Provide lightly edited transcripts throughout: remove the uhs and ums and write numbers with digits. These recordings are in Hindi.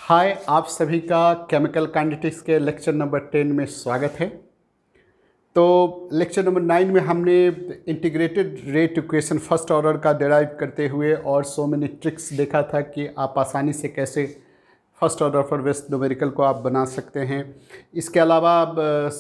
हाय, आप सभी का केमिकल काइनेटिक्स के लेक्चर नंबर 10 में स्वागत है। तो लेक्चर नंबर 9 में हमने integrated rate equation first order का डिराइव करते हुए और सो मेनी ट्रिक्स देखा था कि आप आसानी से कैसे first order for west numerical को आप बना सकते हैं। इसके अलावा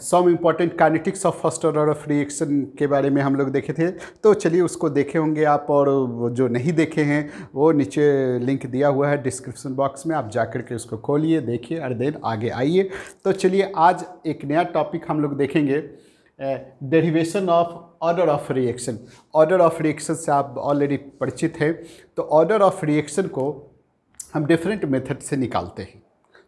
some important kinetics of first order of reaction के बारे में हम लोग देखे थे। तो चलिए उसको देखे होंगे आप, और वो जो नहीं देखे हैं वो नीचे लिंक दिया हुआ है डिस्क्रिप्शन बॉक्स में, आप जाकर के उसको खोलिए, देखिए और देन आगे आइए। तो चलिए आज एक नया टॉपिक हम लोग देखेंगे, derivation of order of reaction. Order of reaction से आप ऑलरेडी परिचित हैं। तो ऑर्डर ऑफ रिएक्शन को हम डिफरेंट मेथड से निकालते हैं,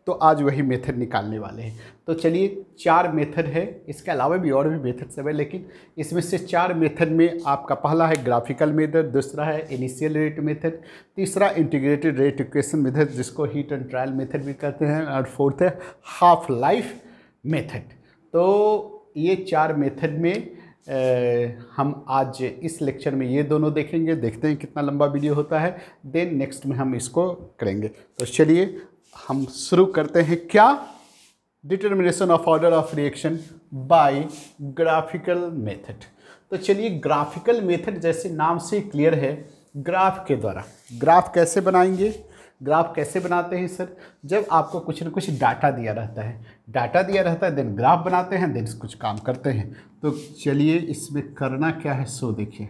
तो आज वही मेथड निकालने वाले हैं। तो चलिए 4 मेथड है, इसके अलावा भी और भी मेथड सब है, लेकिन इसमें से 4 मेथड में आपका पहला है ग्राफिकल मेथड, दूसरा है इनिशियल रेट मेथड, तीसरा इंटीग्रेटेड रेट इक्वेशन मेथड जिसको हीट एंड ट्रायल मेथड भी कहते हैं, और फोर्थ है हाफ लाइफ मेथड। तो ये 4 मेथड में हम आज इस लेक्चर में ये दोनों देखेंगे। देखते हैं कितना लंबा वीडियो होता है, देन नेक्स्ट में हम इसको करेंगे। तो चलिए हम शुरू करते हैं। क्या? Determination of order of reaction by graphical method. तो चलिए ग्राफिकल मेथड जैसे नाम से क्लियर है, ग्राफ के द्वारा। ग्राफ कैसे बनाएंगे? ग्राफ कैसे बनाते हैं सर? जब आपको कुछ न कुछ डाटा दिया रहता है, देन ग्राफ बनाते हैं, देन कुछ काम करते हैं। तो चलिए इसमें करना क्या है सो देखिए।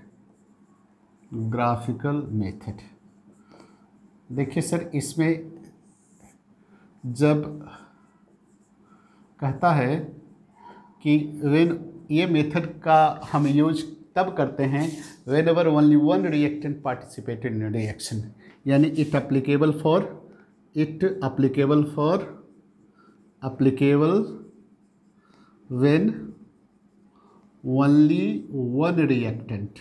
ग्राफिकल मेथड देखिए सर, इसमें जब कहता है कि ये मेथड का हम यूज तब करते हैं whenever only one reactant participated in reaction, यानी it applicable when only one reactant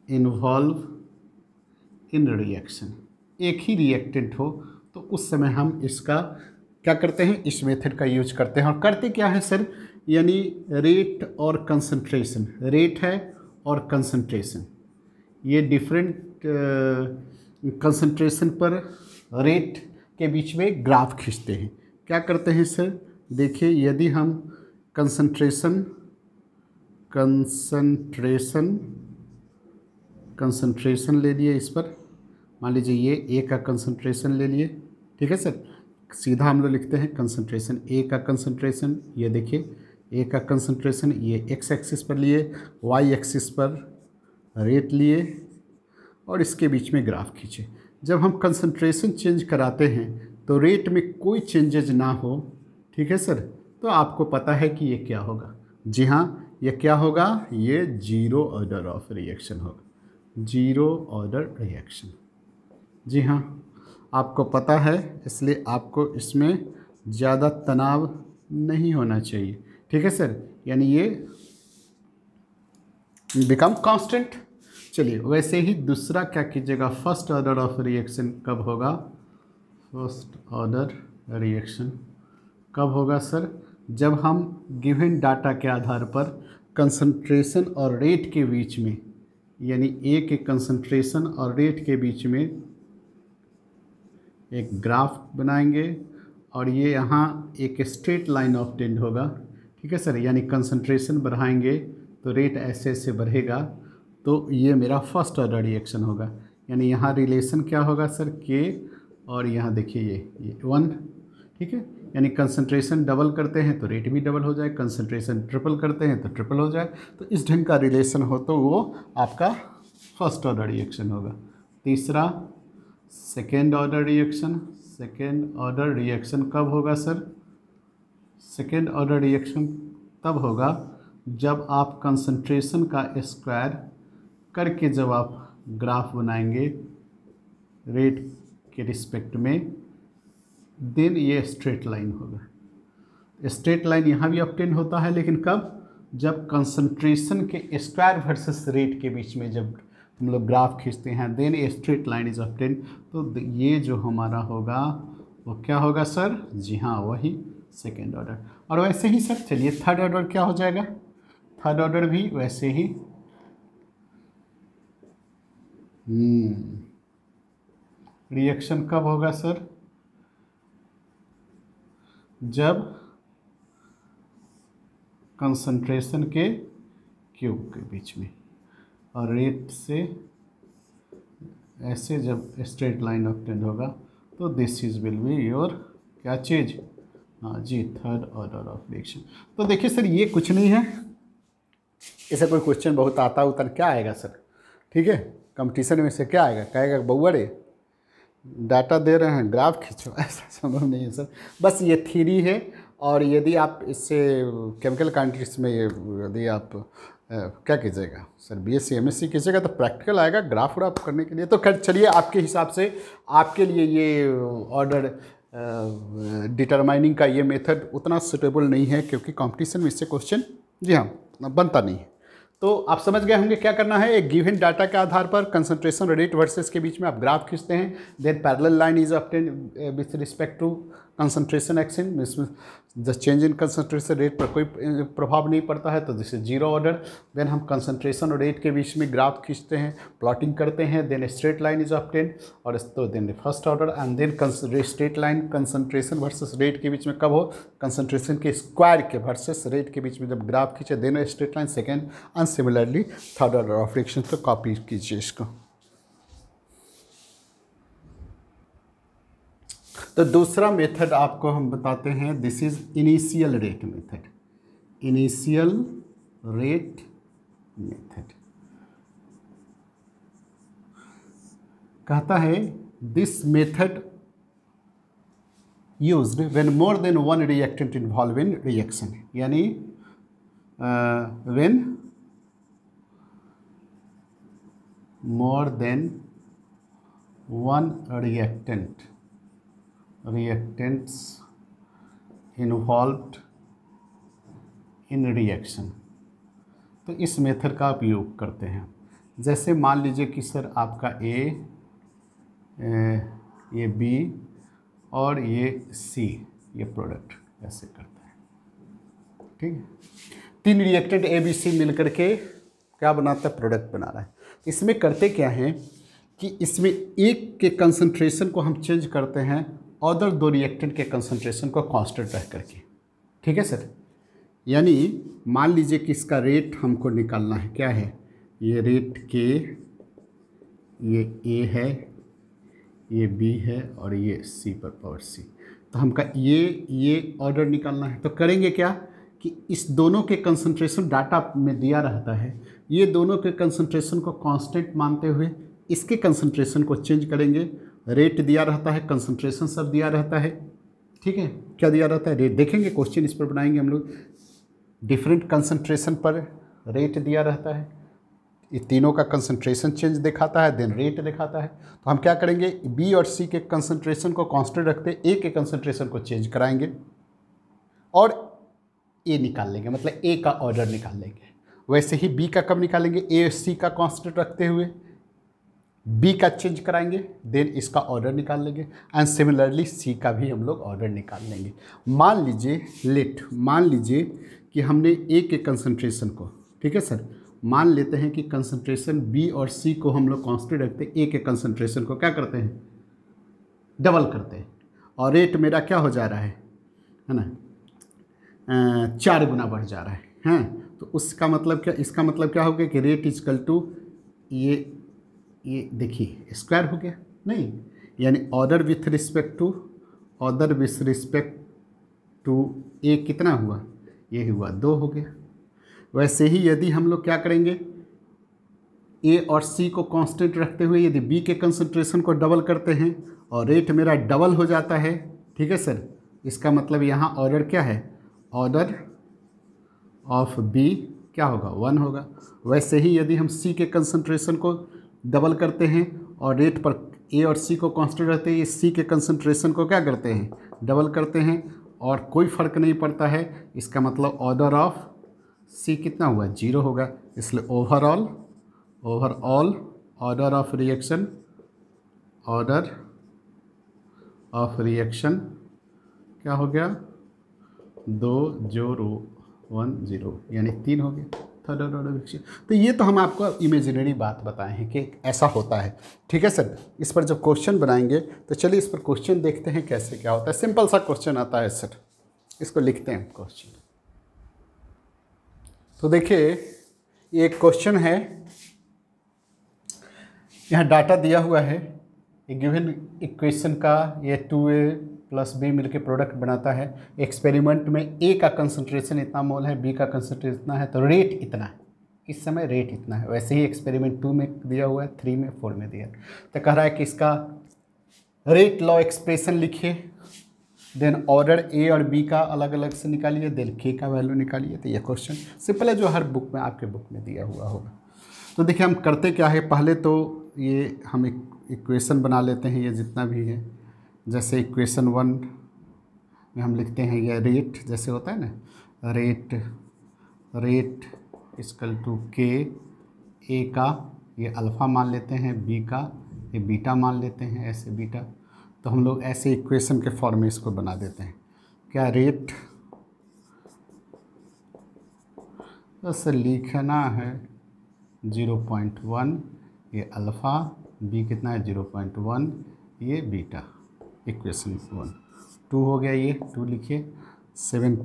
involve in reaction. एक ही रिएक्टेंट हो तो उस समय हम इसका क्या करते हैं, इस मेथड का यूज करते हैं। और करते क्या है सर, यानी रेट और कंसंट्रेशन, रेट है और कंसंट्रेशन, ये डिफरेंट कंसंट्रेशन पर रेट के बीच में ग्राफ खींचते हैं। क्या करते हैं सर, देखिए यदि हम कंसंट्रेशन ले लिए, इस पर मान लीजिए ये ए का कंसंट्रेशन ले लिए, ठीक है सर। सीधा हम लोग लिखते हैं कंसंट्रेशन, ए का कंसंट्रेशन, ये देखिए ए का कंसंट्रेशन, ये एक्स एक्सिस पर लिए, वाई एक्सिस पर रेट लिए और इसके बीच में ग्राफ खींचे। जब हम कंसंट्रेशन चेंज कराते हैं तो रेट में कोई चेंजेज ना हो, ठीक है सर, तो आपको पता है कि ये क्या होगा। जी हाँ, ये क्या होगा, ये जीरो ऑर्डर ऑफ रिएक्शन होगा, जीरो ऑर्डर रिएक्शन। जी हाँ, आपको पता है, इसलिए आपको इसमें ज़्यादा तनाव नहीं होना चाहिए, ठीक है सर, यानी ये बिकम कांस्टेंट। चलिए वैसे ही दूसरा क्या कीजिएगा, फर्स्ट ऑर्डर ऑफ रिएक्शन कब होगा, फर्स्ट ऑर्डर रिएक्शन कब होगा सर, जब हम गिवन डाटा के आधार पर कंसंट्रेशन और रेट के बीच में, यानी ए के कंसंट्रेशन और रेट के बीच में एक ग्राफ बनाएंगे और ये यहाँ एक स्ट्रेट लाइन ऑब्टेन्ड होगा, ठीक है सर, यानी कंसंट्रेशन बढ़ाएंगे तो रेट ऐसे ऐसे बढ़ेगा, तो ये मेरा फर्स्ट ऑर्डर रिएक्शन होगा। यानी यहाँ रिलेशन क्या होगा सर, के, और यहाँ देखिए ये 1, ठीक है, यानी कंसंट्रेशन डबल करते हैं तो रेट भी डबल हो जाए, कंसंट्रेशन ट्रिपल करते हैं तो ट्रिपल हो जाए, तो इस ढंग का रिलेशन हो तो वो आपका फर्स्ट ऑर्डर रिएक्शन होगा। तीसरा सेकेंड ऑर्डर रिएक्शन कब होगा सर, सेकेंड ऑर्डर रिएक्शन तब होगा जब आप कंसंट्रेशन का स्क्वायर करके जब आप ग्राफ बनाएंगे रेट के रिस्पेक्ट में, देन ये स्ट्रेट लाइन होगा। स्ट्रेट लाइन यहाँ भी ऑब्टेन होता है, लेकिन कब, जब कंसंट्रेशन के स्क्वायर वर्सेस रेट के बीच में जब हम लोग ग्राफ खींचते हैं, then a straight line is obtain. तो ये जो हमारा होगा वो क्या होगा सर, जी हाँ, वही सेकेंड ऑर्डर। और वैसे ही सर चलिए थर्ड ऑर्डर क्या हो जाएगा, थर्ड ऑर्डर भी वैसे ही रिएक्शन कब होगा सर? जब कंसंट्रेशन के क्यूब के बीच में और रेट से ऐसे जब स्ट्रेट लाइन ऑब्टेन होगा तो this is will be your क्या चीज़? हाँ जी, थर्ड ऑर्डर ऑफ रिएक्शन। तो देखिए सर, ये कुछ नहीं है, ऐसा कोई क्वेश्चन बहुत आता उतर क्या आएगा सर? ठीक है, कंपटीशन में से क्या आएगा? कहेगा बउआ रे डाटा दे रहे हैं ग्राफ खींचो, ऐसा संभव नहीं है सर। बस ये थ्योरी है, और यदि आप इससे केमिकल काइनेटिक्स में यदि आप क्या कीजिएगा सर, बीएससी एमएससी कीजिएगा तो प्रैक्टिकल आएगा ग्राफ व्राफ करने के लिए। तो खैर चलिए, आपके हिसाब से आपके लिए ये ऑर्डर डिटरमाइनिंग का ये मेथड उतना सुटेबल नहीं है, क्योंकि कंपटीशन में इससे क्वेश्चन जी हाँ बनता नहीं है। तो आप समझ गए होंगे क्या करना है। एक गिवन डाटा के आधार पर कंसंट्रेशन रेट वर्सेस के बीच में आप ग्राफ खींचते हैं, then parallel line is obtain with respect to concentration action, इसमें the change in concentration rate पर कोई प्रभाव नहीं पड़ता है, तो this is zero order. Then हम कंसंट्रेशन और रेट के बीच में ग्राफ खींचते हैं, प्लॉटिंग करते हैं, then straight line is obtain, और तो then first order, and then straight line concentration versus rate के बीच में कब हो? कंसंट्रेशन के स्क्वायर के वर्सेस रेट के बीच में जब ग्राफ खींचे, then straight line second, and similarly third order of reaction. तो कॉपी कीजिए इसको। तो दूसरा मेथड आपको हम बताते हैं, this is initial rate method. Initial rate method कहता है this method used when more than one reactant involve in reaction, यानी when more than one reactants involved in reaction। तो इस मेथड का उपयोग करते हैं। जैसे मान लीजिए कि सर आपका ये बी और ये सी, ये प्रोडक्ट ऐसे करता है, ठीक है। तीन रिएक्टेंट ए बी सी मिलकर के क्या बनाता है? प्रोडक्ट बना रहा है। इसमें करते क्या है कि इसमें एक के कंसंट्रेशन को हम चेंज करते हैं अदर दो रिएक्टेंट के कंसंट्रेशन को कांस्टेंट रह करके, ठीक है सर। यानी मान लीजिए कि इसका रेट हमको निकालना है, क्या है? ये रेट के, ये ए है, ये बी है, और ये सी पर पावर सी। तो हमका ये ऑर्डर निकालना है। तो करेंगे क्या कि इस दोनों के कंसंट्रेशन डाटा में दिया रहता है, ये दोनों के कंसंट्रेशन को कांस्टेंट मानते हुए इसके कंसंट्रेशन को चेंज करेंगे। रेट दिया रहता है, कंसंट्रेशन सब दिया रहता है, ठीक है। क्या दिया रहता है? रेट। देखेंगे क्वेश्चन इस पर बनाएंगे हम लोग। डिफरेंट कंसंट्रेशन पर रेट दिया रहता है, ये तीनों का कंसंट्रेशन चेंज दिखाता है, देन रेट दिखाता है। तो हम क्या करेंगे, बी और सी के कंसंट्रेशन को कांस्टेंट रखते, ए के कंसंट्रेशन को चेंज कराएंगे और ए निकाल लेंगे, मतलब ए का ऑर्डर निकाल लेंगे। वैसे ही बी का कब निकालेंगे? ए सी का कांस्टेंट रखते हुए बी का चेंज कराएंगे, देन इसका ऑर्डर निकाल लेंगे, एंड सिमिलरली सी का भी हम लोग ऑर्डर निकाल लेंगे। मान लीजिए कि हमने ए के कंसंट्रेशन को, ठीक है सर, मान लेते हैं कि कंसंट्रेशन बी और सी को हम लोग कांस्टेंट रखते हैं, ए के कंसंट्रेशन को क्या करते हैं? डबल करते हैं, और रेट मेरा क्या हो जा रहा है ना, 4 गुना बढ़ जा रहा है, हैं। तो उसका मतलब क्या, इसका मतलब क्या हो गया कि रेट इजकल टू ये देखिए स्क्वायर हो गया, नहीं, यानी ऑर्डर विथ रिस्पेक्ट टू ए कितना हुआ? ये हुआ 2 हो गया। वैसे ही यदि हम लोग क्या करेंगे, ए और सी को कांस्टेंट रखते हुए यदि बी के कंसंट्रेशन को डबल करते हैं और रेट मेरा डबल हो जाता है, ठीक है सर, इसका मतलब यहाँ ऑर्डर क्या है? ऑर्डर ऑफ बी क्या होगा? 1 होगा। वैसे ही यदि हम सी के कंसंट्रेशन को डबल करते हैं और रेट पर ए और सी को कांस्टेंट रखते हैं, सी के कंसंट्रेशन को क्या करते हैं? डबल करते हैं, और कोई फ़र्क नहीं पड़ता है, इसका मतलब ऑर्डर ऑफ सी कितना हुआ? 0 होगा। इसलिए ओवरऑल ऑर्डर ऑफ रिएक्शन क्या हो गया? 2 जोड़ 1 0, यानी 3 हो गया। थर्ड ऑर्डर विकसित। तो ये तो हम आपको इमेजिनरी बात बताए हैं कि ऐसा होता है। ठीक है सर, इस पर जब क्वेश्चन बनाएंगे तो चलिए इस पर क्वेश्चन देखते हैं कैसे क्या होता है। सिंपल सा क्वेश्चन आता है सर, इसको लिखते हैं क्वेश्चन। तो देखिए ये एक क्वेश्चन है, यहाँ डाटा दिया हुआ है, एक गिवन इक्वेशन का ये 2a + b मिलके प्रोडक्ट बनाता है। एक्सपेरिमेंट में a का कंसंट्रेशन इतना मोल है, b का कंसंट्रेशन इतना है, तो रेट इतना है, इस समय रेट इतना है। वैसे ही एक्सपेरिमेंट 2 में दिया हुआ है, 3 में, 4 में दिया है। तो कह रहा है कि इसका रेट लॉ एक्सप्रेशन लिखिए, देन ऑर्डर a और b का अलग अलग से निकालिए, देन k का वैल्यू निकालिए। तो ये क्वेश्चन सिंपल है, जो हर बुक में, आपके बुक में दिया हुआ होगा। तो देखिए हम करते क्या है, पहले तो ये हम एक इक्वेशन बना लेते हैं, ये जितना भी है। जैसे इक्वेशन 1 में हम लिखते हैं ये रेट, जैसे होता है ना, रेट इक्वल टू के, ए का ये अल्फ़ा मान लेते हैं, बी का ये बीटा मान लेते हैं, ऐसे बीटा। तो हम लोग ऐसे इक्वेशन के फॉर्म में इसको बना देते हैं। क्या रेट बस लिखना है 0.1, ये अल्फ़ा, बी कितना है 0.1, ये बीटा। इक्वेशन 1 2 हो गया, ये 2 लिखिए। 7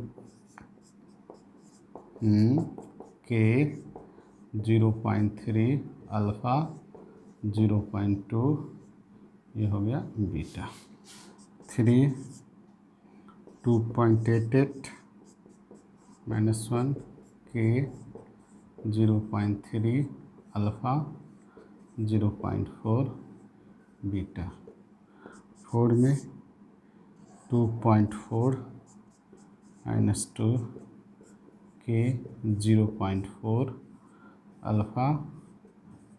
के 0.3 अल्फ़ा 0.2, ये हो गया बीटा। 3 2.88 -1 के 0.3 अल्फ़ा 0.4 बीटा। 4 में 2.4 -2 के 0.4 अल्फ़ा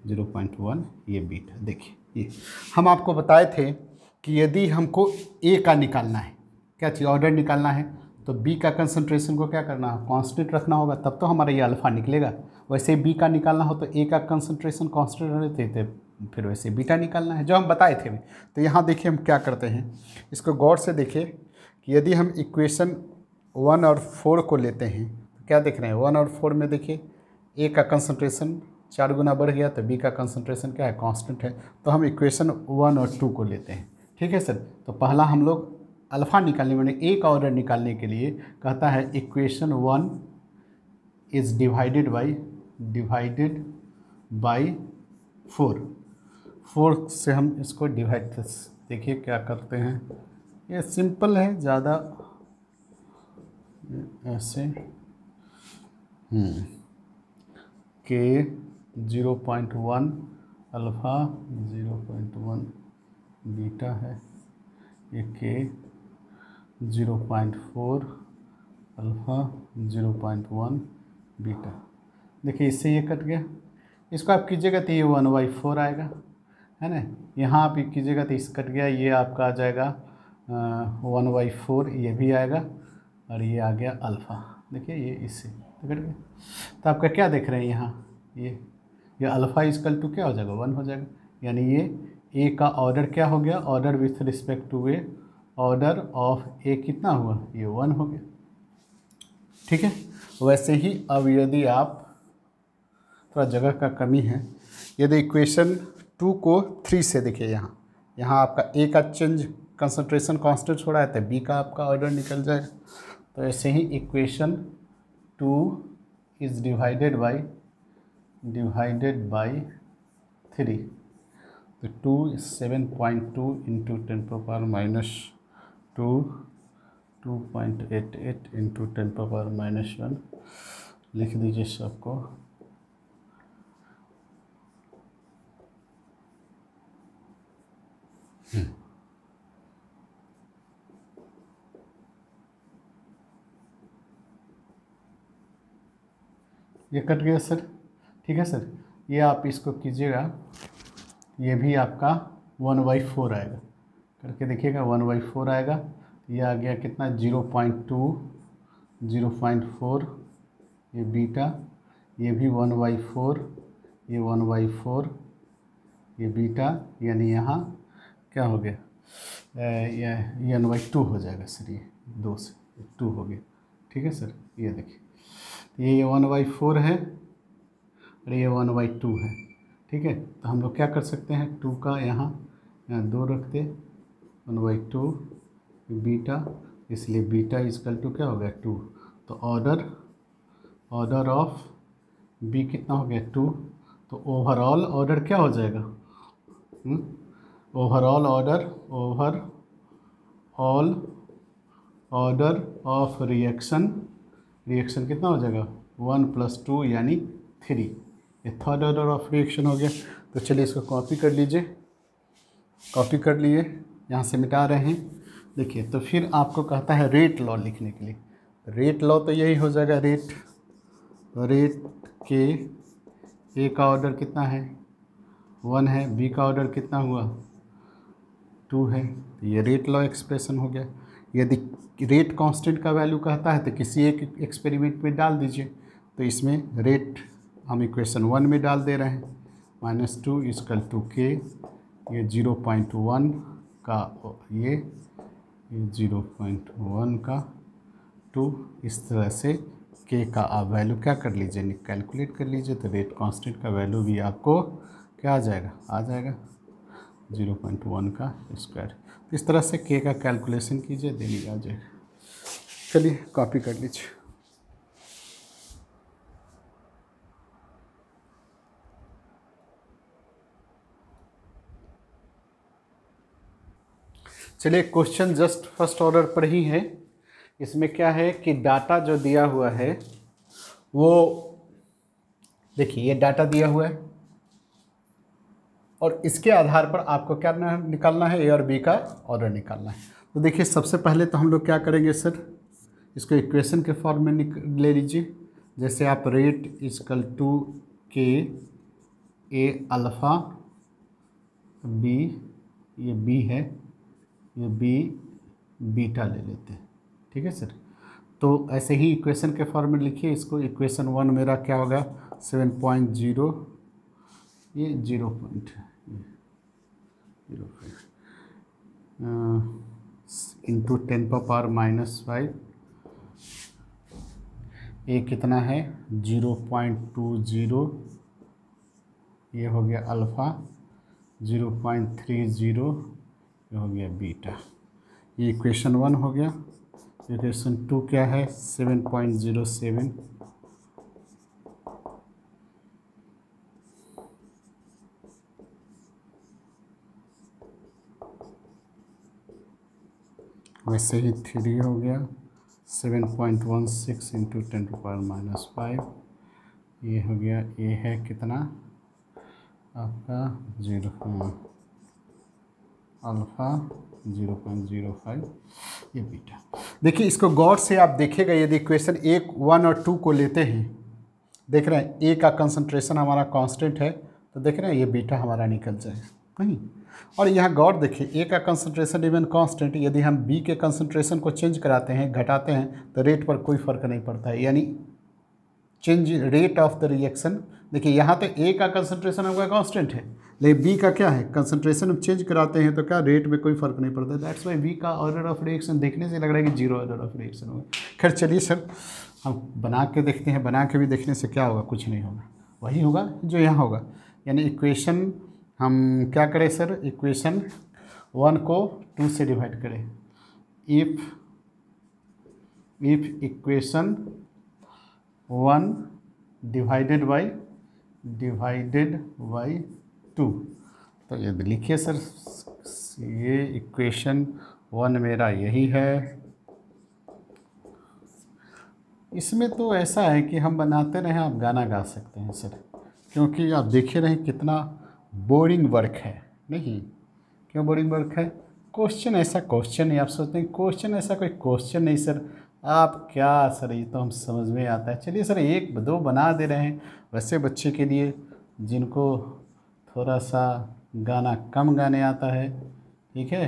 0.1, ये बीटा। देखिए ये हम आपको बताए थे कि यदि हमको ए का निकालना है, क्या चीज़, ऑर्डर निकालना है, तो बी का कंसंट्रेशन को क्या करना है, कांस्टेंट रखना होगा, तब तो हमारा ये अल्फ़ा निकलेगा। वैसे बी का निकालना हो तो ए का कंसंट्रेशन कांस्टेंट रहते थे, फिर वैसे बीटा निकालना है, जो हम बताए थे। तो यहाँ देखिए हम क्या करते हैं, इसको गौर से देखिए कि यदि हम इक्वेशन 1 और 4 को लेते हैं तो क्या देख रहे हैं, 1 और 4 में देखिए ए का कंसंट्रेशन 4 गुना बढ़ गया, तो बी का कंसंट्रेशन क्या है, कांस्टेंट है। तो हम इक्वेशन 1 और 2 को लेते हैं। ठीक है सर, तो पहला हम लोग अल्फ़ा निकालने, मैंने ए का ऑर्डर निकालने के लिए कहता है इक्वेशन 1 इज़ डिवाइडेड बाई 4 से हम इसको डिवाइड, देखिए क्या करते हैं, ये सिंपल है, ज़्यादा ऐसे के 0.1 अल्फ़ा 0.1 बीटा है, ये के 0.4 अल्फ़ा 0.1 बीटा। देखिए इससे ये कट गया, इसको आप कीजिएगा तो ये 1/4 आएगा, है ना। यहाँ आप कीजिएगा तो इस कट गया, ये आपका आ जाएगा 1/4, ये भी आएगा, और ये आ गया अल्फ़ा। देखिए ये इससे कट गया। तो आपका क्या देख रहे हैं यहाँ, ये अल्फ़ा इक्वल टू क्या हो जाएगा, 1 हो जाएगा। यानी ये ए का ऑर्डर क्या हो गया, order with respect to A, order of A कितना हुआ, ये 1 हो गया। ठीक है, वैसे ही अब यदि आप, थोड़ा जगह का कमी है, यदि इक्वेशन 2 को 3 से देखिए, यहाँ आपका ए का चेंज कंसंट्रेशन कांस्टेंट छोड़ा है, तो बी का आपका ऑर्डर निकल जाएगा। तो ऐसे ही इक्वेशन 2 इज़ डिवाइडेड बाई 3, तो 2 7.2 इंटू 10⁻², 2.88 इंटू 10⁻⁻1 लिख दीजिए सबको। ये कट गया सर। ठीक है सर, ये आप इसको कीजिएगा, ये भी आपका 1/4 आएगा, करके देखिएगा 1/4 आएगा। ये आ गया कितना, 0.2 0.4, ये बीटा, ये भी 1/4, ये 1/4, ये बीटा, यानी यहाँ क्या हो गया, ये 1/2 हो जाएगा सर, ये 2 से 2 हो गया। ठीक है सर, ये देखिए ये 1/4 है, और ये 1/2 है। ठीक है, तो हम लोग क्या कर सकते हैं, 2 का यहाँ 2 रखते, 1/2 बीटा, इसलिए बीटा इजकल टू क्या हो गया 2। तो ऑर्डर ऑफ बी कितना हो गया 2। तो ओवरऑल ऑर्डर क्या हो जाएगा, ओवरऑल ऑर्डर ऑफ रिएक्शन कितना हो जाएगा 1 + 2 यानी 3। ये थर्ड ऑर्डर ऑफ रिएक्शन हो गया। तो चलिए इसको कॉपी कर लीजिए, कॉपी कर लिए, यहाँ से मिटा रहे हैं। देखिए, तो फिर आपको कहता है रेट लॉ लिखने के लिए। रेट लॉ तो यही हो जाएगा, रेट के ए का ऑर्डर कितना है 1 है, बी का ऑर्डर कितना हुआ 2 है। तो ये रेट लॉ एक्सप्रेशन हो गया। यदि रेट कांस्टेंट का वैल्यू कहता है तो किसी एक एक्सपेरिमेंट में डाल दीजिए। तो इसमें रेट हम इक्वेशन 1 में डाल दे रहे हैं, -2 = k, ये 0.1 का ये 0.1 का 2, इस तरह से k का आप वैल्यू क्या कर लीजिए, कैलकुलेट कर लीजिए। तो रेट कांस्टेंट का वैल्यू भी आपको क्या आ जाएगा 0.1 का स्क्वायर। तो इस तरह से k का कैलकुलेशन कीजिए, देनी आ जाएगा। चलिए कॉपी कर लीजिए। चलिए क्वेश्चन जस्ट फर्स्ट ऑर्डर पर ही है। इसमें क्या है कि डाटा जो दिया हुआ है वो देखिए, ये डाटा दिया हुआ है और इसके आधार पर आपको क्या निकालना है, ए और बी का ऑर्डर निकालना है। तो देखिए, सबसे पहले तो हम लोग क्या करेंगे सर, इसको इक्वेशन के फॉर्म में ले लीजिए। जैसे आप रेट = k ए अल्फ़ा बी, ये बी है, ये बी बीटा ले लेते हैं। ठीक है सर, तो ऐसे ही इक्वेशन के फॉर्म में लिखिए इसको। इक्वेशन 1 मेरा क्या होगा 7.0, ये 0.05 इंटू 10⁻⁻5, ये कितना है 0.20, ये हो गया अल्फ़ा, 0.30 ये हो गया बीटा। ये इक्वेशन 1 हो गया। इक्वेशन 2 क्या है 7.07, वैसे ही 3 हो गया 7.16 इंटू 10⁻⁻5, ये हो गया, ये है कितना आपका 0 अल्फ़ा 0.05, ये बीटा। देखिए, इसको गौर से आप देखिएगा, यदि इक्वेशन 1, 1 और 2 को लेते हैं, देख रहे हैं ए का कंसंट्रेशन हमारा कांस्टेंट है, तो देख रहे हैं ये बीटा हमारा निकल जाएगा नहीं। और यहाँ गौर देखिए, ए का कंसंट्रेशन इवन कांस्टेंट, यदि हम बी के कंसंट्रेशन को चेंज कराते हैं, घटाते हैं, तो रेट पर कोई फर्क नहीं पड़ता है, यानी change rate of the reaction. देखिए, यहाँ तो ए का कंसंट्रेशन हमारा कांस्टेंट है, लेकिन बी का क्या है कंसंट्रेशन, हम चेंज कराते हैं तो क्या रेट में कोई फर्क नहीं पड़ता। दैट्स वाई बी का ऑर्डर ऑफ रिएक्शन देखने से लग रहा है कि 0 ऑर्डर ऑफ रिएक्शन होगा। खैर चलिए सर, हम बना के देखते हैं, बना के भी देखने से क्या होगा, कुछ नहीं होगा, वही होगा जो यहाँ होगा। यानी इक्वेशन हम क्या करें सर, इक्वेशन 1 को 2 से डिवाइड करें। इफ़ इक्वेशन 1 डिवाइडेड बाई 2, तो ये लिखिए सर, ये इक्वेशन 1 मेरा यही है। इसमें तो ऐसा है कि हम बनाते रहें, आप गाना गा सकते हैं सर, क्योंकि आप देखे रहें कितना बोरिंग वर्क है। नहीं, क्यों बोरिंग वर्क है, क्वेश्चन ऐसा क्वेश्चन नहीं, आप सोचते हैं क्वेश्चन ऐसा कोई क्वेश्चन नहीं सर, आप क्या सर, ये तो हम समझ में आता है। चलिए सर, 1-2 बना दे रहे हैं, वैसे बच्चे के लिए जिनको थोड़ा सा गाना कम गाने आता है, ठीक है,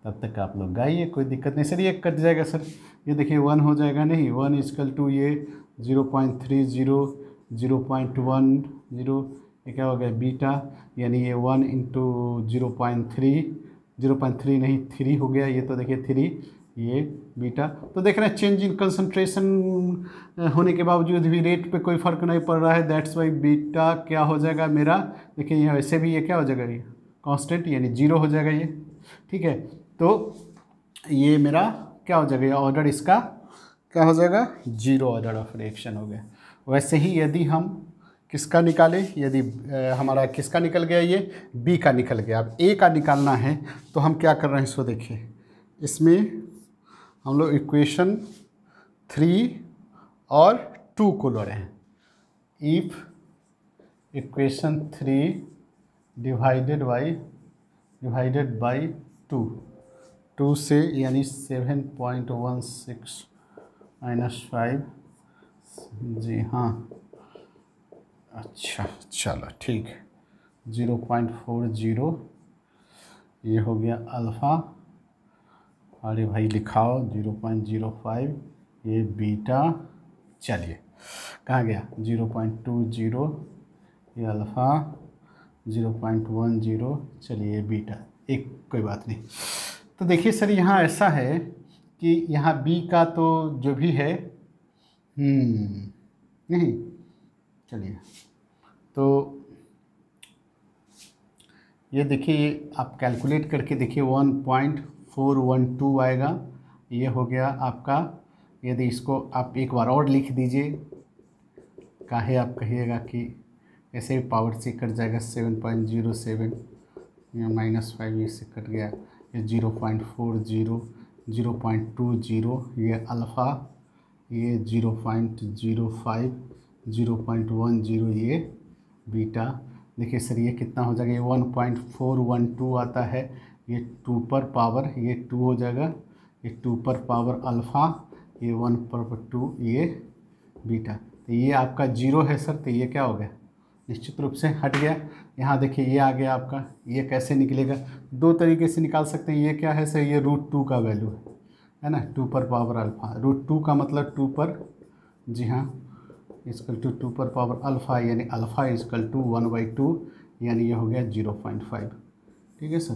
तब तक आप लोग गाइए, कोई दिक्कत नहीं सर। ये कट जाएगा सर, ये देखिए 1 हो जाएगा नहीं, 1 = ये 0.30 0.10, ये क्या हो गया बीटा, यानी ये 1 × 0.3 नहीं 3 हो गया, ये तो देखिए 3, ये बीटा। तो देख रहे हैं चेंज इन कंसंट्रेशन होने के बावजूद भी रेट पे कोई फ़र्क नहीं पड़ रहा है, दैट्स वाई बीटा क्या हो जाएगा मेरा, देखिए यहाँ वैसे भी ये क्या हो जाएगा, ये कांस्टेंट यानी जीरो हो जाएगा ये, ठीक है। तो ये मेरा क्या हो जाएगा, ऑर्डर इसका क्या हो जाएगा, जीरो ऑर्डर ऑफ रिएक्शन हो गया। वैसे ही यदि हम किसका निकालें, यदि हमारा किसका निकल गया, ये बी का निकल गया, अब ए का निकालना है तो हम क्या कर रहे हैं इसको देखिए, इसमें हम लोग इक्वेशन 3 और 2 को ले रहे हैं। इफ इक्वेशन 3 डिवाइडेड बाई 2 से यानी 7.16 -5, जी हाँ, अच्छा चलो ठीक है, 0.40 ये हो गया अल्फ़ा, अरे भाई लिखाओ 0.05 ये बीटा, चलिए कहाँ गया 0.20 ये अल्फ़ा, 0.10 चलिए ये बीटा, एक कोई बात नहीं। तो देखिए सर यहाँ ऐसा है कि यहाँ बी का तो जो भी है नहीं, चलिए तो ये देखिए आप कैलकुलेट करके देखिए 1.412 आएगा, ये हो गया आपका। यदि इसको आप एक बार और लिख दीजिए, काहे आप कहिएगा कि ऐसे ही पावर से कट जाएगा, 7.07 या -5 इससे कट गया, ये 0.40 0.20 ये अल्फ़ा, ये 0.05 0.10 ये बीटा। देखिए सर ये कितना हो जाएगा, ये 1.412 आता है, ये 2 पर पावर ये 2 हो जाएगा, ये 2 पर पावर अल्फ़ा, ये 1 पर 2 ये बीटा। तो ये आपका जीरो है सर, तो ये क्या हो गया, निश्चित रूप से हट गया। यहाँ देखिए ये आ गया आपका, ये कैसे निकलेगा, दो तरीके से निकाल सकते हैं। ये क्या है सर, ये √2 का वैल्यू है ना, 2 पर पावर अल्फ़ा, √2 का मतलब 2 पर, जी हाँ, इजकल टू 2 पर पावर अल्फ़ा, यानी अल्फ़ा इजकल टू 1/2, यानी ये हो गया 0.5, ठीक है सर।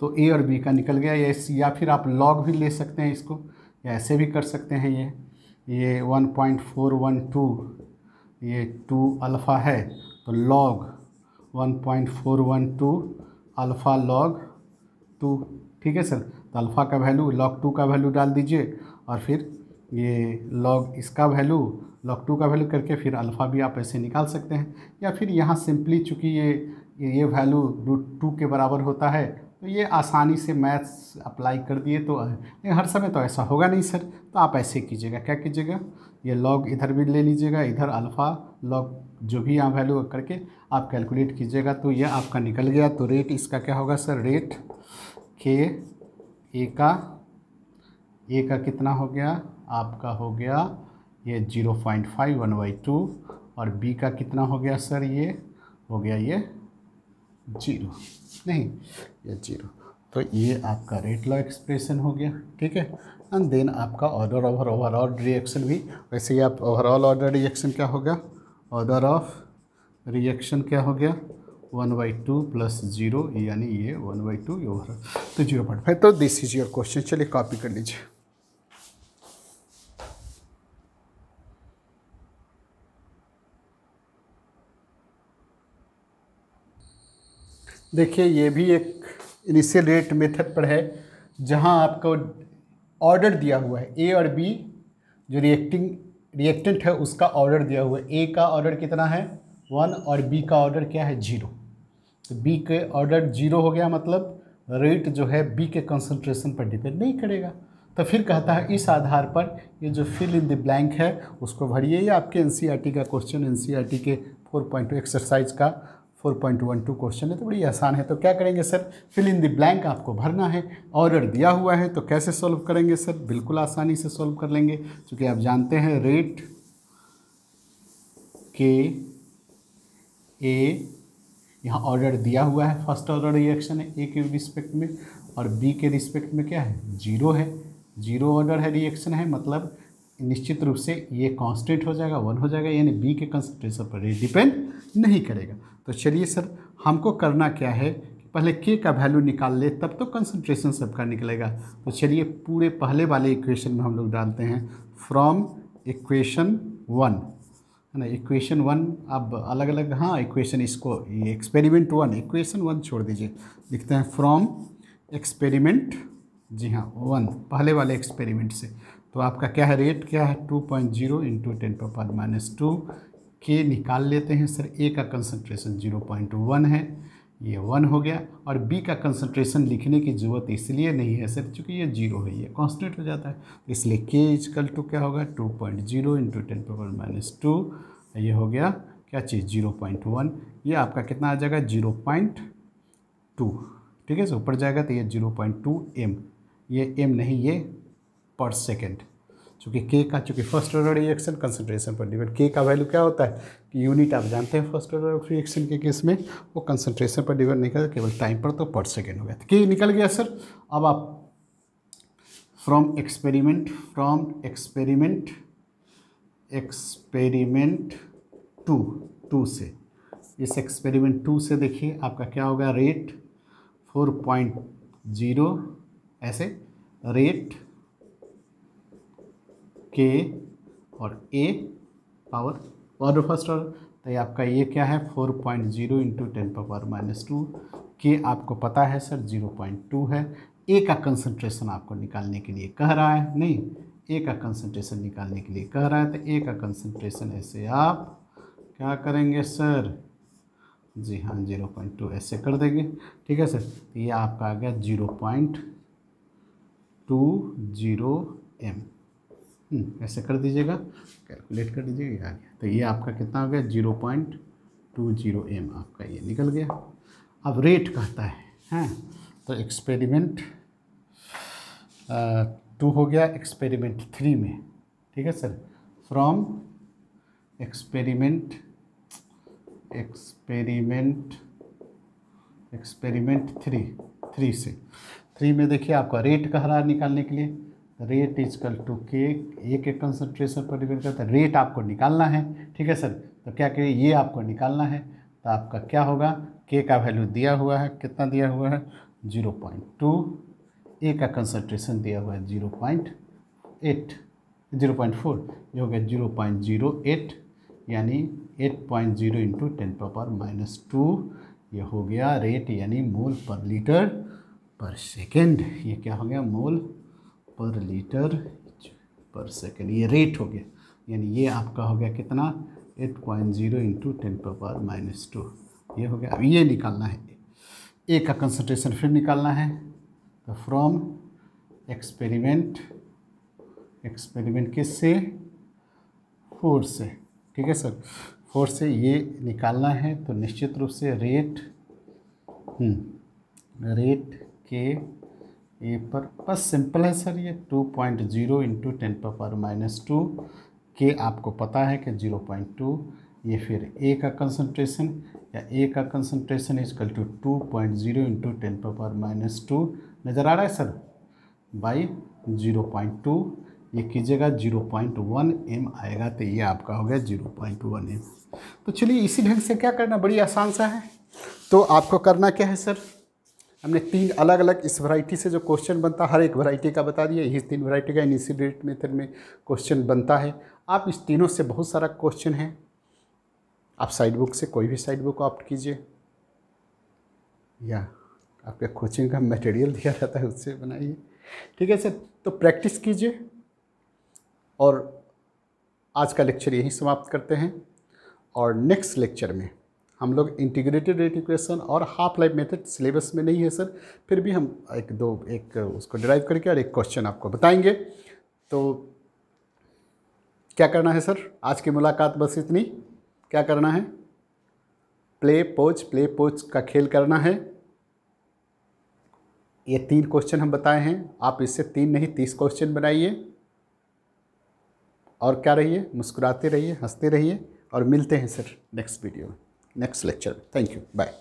तो ए और बी का निकल गया, या फिर आप लॉग भी ले सकते हैं इसको, या ऐसे भी कर सकते हैं। ये 1.412 ये 2 अल्फ़ा है, तो लॉग 1.412 अल्फ़ा लॉग 2, ठीक है सर। तो अल्फ़ा का वैल्यू लॉग 2 का वैल्यू डाल दीजिए, और फिर ये लॉग इसका वैल्यू लॉग 2 का वैल्यू करके फिर अल्फ़ा भी आप ऐसे निकाल सकते हैं। या फिर यहाँ सिंपली चूँकि ये वैल्यू √2 के बराबर होता है, तो ये आसानी से मैथ्स अप्लाई कर दिए। तो हर समय तो ऐसा होगा नहीं सर, तो आप ऐसे कीजिएगा, क्या कीजिएगा, ये लॉग इधर भी ले लीजिएगा, इधर अल्फ़ा लॉग जो भी यहाँ वैल्यू करके आप कैलकुलेट कीजिएगा, तो ये आपका निकल गया। तो रेट इसका क्या होगा सर, रेट के ए का कितना हो गया आपका, हो गया ये 0.5 1/2, और बी का कितना हो गया सर, ये हो गया ये 0, नहीं ये 0। तो ये आपका रेट लॉ एक्सप्रेशन हो गया, ठीक है। एंड देन आपका ऑर्डर ऑफ ओवरऑल रिएक्शन भी वैसे ही, आप ओवरऑल ऑर्डर रिएक्शन क्या होगा, ऑर्डर ऑफ रिएक्शन क्या हो गया 1/2 + 0, यानी ये 1/2 ये ओवरऑल, तो 0.5। तो दिस इज योर क्वेश्चन, चलिए कॉपी कर लीजिए। देखिए ये भी एक इनिशियल रेट मेथड पर है, जहां आपको ऑर्डर दिया हुआ है, ए और बी जो रिएक्टेंट है उसका ऑर्डर दिया हुआ है। ए का ऑर्डर कितना है 1 और बी का ऑर्डर क्या है 0। तो बी के ऑर्डर 0 हो गया, मतलब रेट जो है बी के कंसंट्रेशन पर डिपेंड नहीं करेगा। तो फिर कहता है इस आधार पर ये जो फिल इन द ब्लैंक है उसको भरिए। ये आपके एनसीईआरटी का क्वेश्चन, एनसीईआरटी के 4.2 एक्सरसाइज का 4.12 क्वेश्चन है, तो बड़ी आसान है। तो क्या करेंगे sir, fill in the blank आपको भरना है। ऑर्डर दिया हुआ है तो कैसे सॉल्व करेंगे सर, बिल्कुल आसानी से सॉल्व कर लेंगे, क्योंकि आप जानते हैं रेट के ए, यहाँ ऑर्डर दिया हुआ है, फर्स्ट ऑर्डर रिएक्शन है ए के रिस्पेक्ट में, और बी के रिस्पेक्ट में क्या है 0 है, 0 ऑर्डर है रिएक्शन है, मतलब निश्चित रूप से ये कांस्टेंट हो जाएगा 1 हो जाएगा, यानी बी के कंसंट्रेशन पर डिपेंड नहीं करेगा। तो चलिए सर, हमको करना क्या है कि पहले के का वैल्यू निकाल ले तब तो कंसंट्रेशन सबका निकलेगा। तो चलिए पूरे पहले वाले इक्वेशन में हम लोग डालते हैं फ्रॉम इक्वेशन 1, है ना। इक्वेशन 1 अब अलग अलग, हाँ इक्वेशन इसको ये एक्सपेरिमेंट 1, इक्वेशन 1 छोड़ दीजिए, लिखते हैं फ्रॉम एक्सपेरिमेंट, जी हाँ 1 पहले वाले एक्सपेरिमेंट से। तो आपका क्या है, रेट क्या है 2.0 इंटू 10⁻², के निकाल लेते हैं सर। ए का कंसंट्रेशन 0.1 है, ये 1 हो गया। और बी का कंसंट्रेशन लिखने की ज़रूरत इसलिए नहीं है सर क्योंकि ये 0 है, ये कांस्टेंट हो जाता है, इसलिए के इजकल टू क्या होगा 2.0 इंटू 10⁻², ये हो गया क्या चीज़ 0.1। ये आपका कितना आ जाएगा 0.2, ठीक है सर, ऊपर जाएगा तो ये 0.2 m, ये m नहीं ये पर सेकेंड, चूँकि के का चूँकि फर्स्ट ऑर्डर रिएक्शन कंसंट्रेशन पर डिपेंड, के का वैल्यू क्या होता है कि यूनिट आप जानते हैं फर्स्ट ऑर्डर रिएक्शन के केस में वो कंसंट्रेशन पर डिपेंड नहीं करता, केवल टाइम पर, तो पर सेकेंड हो गया। तो के निकल गया सर। अब आप फ्रॉम एक्सपेरिमेंट 2 से, इस एक्सपेरिमेंट 2 से देखिए आपका क्या होगा, रेट 4.0 ऐसे, रेट के और ए पावर ऑर्डर फर्स्ट ऑर्डर, तो ये आपका ये क्या है 4.0 इंटू 10⁻², के आपको पता है सर 0.2 है। ए का कंसंट्रेशन आपको निकालने के लिए कह रहा है, नहीं ए का कंसंट्रेशन निकालने के लिए कह रहा है, तो ए का कंसंट्रेशन ऐसे आप क्या करेंगे सर, जी हाँ 0.2 ऐसे कर देंगे, ठीक है सर। तो ये आपका आ गया 0.20 m, ऐसे कर दीजिएगा, कैलकुलेट कर दीजिएगा, ये आ गया। तो ये आपका कितना हो गया 0.20 m आपका ये निकल गया। अब रेट कहता है, हैं तो एक्सपेरिमेंट 2 हो गया, एक्सपेरिमेंट 3 में, ठीक है सर, फ्रॉम एक्सपेरिमेंट 3 से, 3 में देखिए आपका रेट कह रहा है निकालने के लिए, रेट इजकल टू के, ए के कंसंट्रेशन पर डिपेंड करता है, रेट आपको निकालना है, ठीक है सर। तो क्या करिए, ये आपको निकालना है, तो आपका क्या होगा, के का वैल्यू दिया हुआ है, कितना दिया हुआ है 0.2, ए का कंसंट्रेशन दिया हुआ है 0.4, ये हो गया 0.08, यानी 8.0 इंटू 10⁻², ये हो गया रेट, यानी मोल पर लीटर पर सेकेंड, ये क्या हो गया मोल पर लीटर पर सेकेंड, ये रेट हो गया, यानी ये आपका हो गया कितना 8.0 इंटू 10⁻², ये हो गया। अब ये निकालना है, ए का कंसंट्रेशन फिर निकालना है, तो फ्रॉम एक्सपेरिमेंट किससे 4 से, ठीक है सर, 4 से ये निकालना है, तो निश्चित रूप से रेट के ए पर बस सिंपल है सर, ये 2.0 इंटू 10⁻², के आपको पता है कि 0.2, ये फिर ए का कंसंट्रेशन, या ए का कंसंट्रेशन इजकल टू 2.0 इंटू 10⁻², नज़र आ रहा है सर, बाई 0.2, ये कीजिएगा 0.1 m आएगा, तो ये आपका हो गया 0.1 m। तो चलिए इसी ढंग से क्या करना, बड़ी आसान सा है। तो आपको करना क्या है सर, हमने 3 अलग अलग इस वैरायटी से जो क्वेश्चन बनता है, हर एक वैरायटी का बता दिया, यही 3 वैरायटी का इनिशियल मेथड में क्वेश्चन बनता है। आप इस तीनों से बहुत सारा क्वेश्चन है, आप साइड बुक से कोई भी साइड बुक ऑप्ट कीजिए, या आपके कोचिंग का मटेरियल दिया जाता है उससे बनाइए, ठीक है सर। तो प्रैक्टिस कीजिए, और आज का लेक्चर यहीं समाप्त करते हैं, और नेक्स्ट लेक्चर में हम लोग इंटीग्रेटेड रेट इक्वेशन और हाफ लाइफ मेथड सिलेबस में नहीं है सर, फिर भी हम एक उसको डिराइव करके और एक क्वेश्चन आपको बताएंगे। तो क्या करना है सर, आज की मुलाकात बस इतनी, क्या करना है, प्ले पोच का खेल करना है। ये 3 क्वेश्चन हम बताए हैं, आप इससे 3 नहीं 30 क्वेश्चन बनाइए, और क्या रहिए, मुस्कुराते रहिए, हंसते रहिए, और मिलते हैं सर नेक्स्ट वीडियो में, नेक्स्ट लेक्चर में। Thank you, bye.